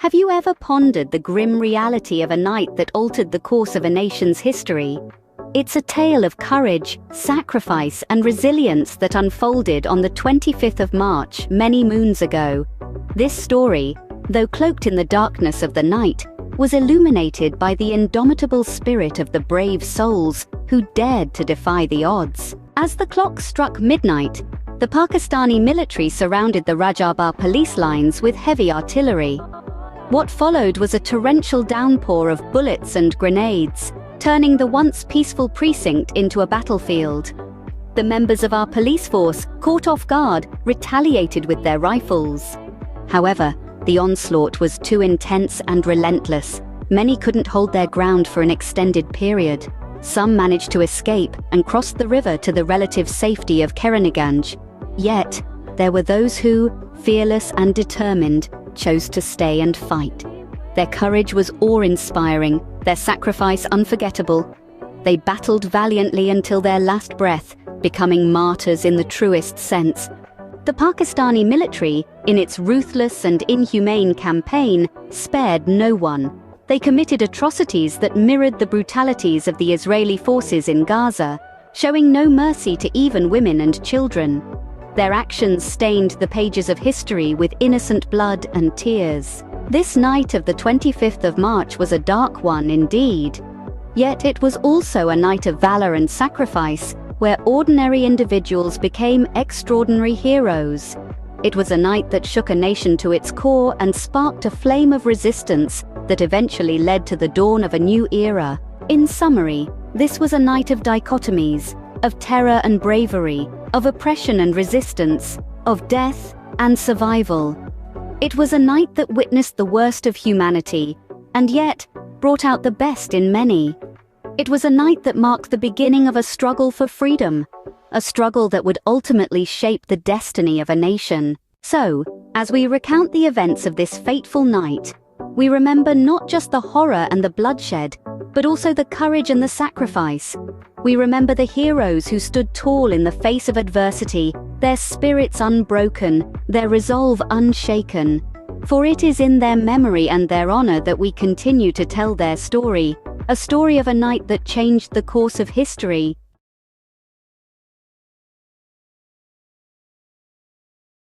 Have you ever pondered the grim reality of a night that altered the course of a nation's history? It's a tale of courage, sacrifice, and resilience that unfolded on the 25th of March, many moons ago. This story, though cloaked in the darkness of the night, was illuminated by the indomitable spirit of the brave souls who dared to defy the odds. As the clock struck midnight, the Pakistani military surrounded the Rajabar police lines with heavy artillery. What followed was a torrential downpour of bullets and grenades, turning the once peaceful precinct into a battlefield. The members of our police force, caught off guard, retaliated with their rifles. However, the onslaught was too intense and relentless. Many couldn't hold their ground for an extended period. Some managed to escape and crossed the river to the relative safety of Karimganj. Yet, there were those who, fearless and determined, chose to stay and fight. Their courage was awe-inspiring, their sacrifice unforgettable. They battled valiantly until their last breath, becoming martyrs in the truest sense. The Pakistani military, in its ruthless and inhumane campaign, spared no one. They committed atrocities that mirrored the brutalities of the Israeli forces in Gaza, showing no mercy to even women and children. Their actions stained the pages of history with innocent blood and tears. This night of the 25th of March was a dark one indeed. Yet it was also a night of valor and sacrifice, where ordinary individuals became extraordinary heroes. It was a night that shook a nation to its core and sparked a flame of resistance that eventually led to the dawn of a new era. In summary, this was a night of dichotomies, of terror and bravery, of oppression and resistance, of death and survival. It was a night that witnessed the worst of humanity, and yet brought out the best in many. It was a night that marked the beginning of a struggle for freedom, a struggle that would ultimately shape the destiny of a nation. So, as we recount the events of this fateful night, we remember not just the horror and the bloodshed, but also the courage and the sacrifice. We remember the heroes who stood tall in the face of adversity, their spirits unbroken, their resolve unshaken. For it is in their memory and their honor that we continue to tell their story, a story of a night that changed the course of history,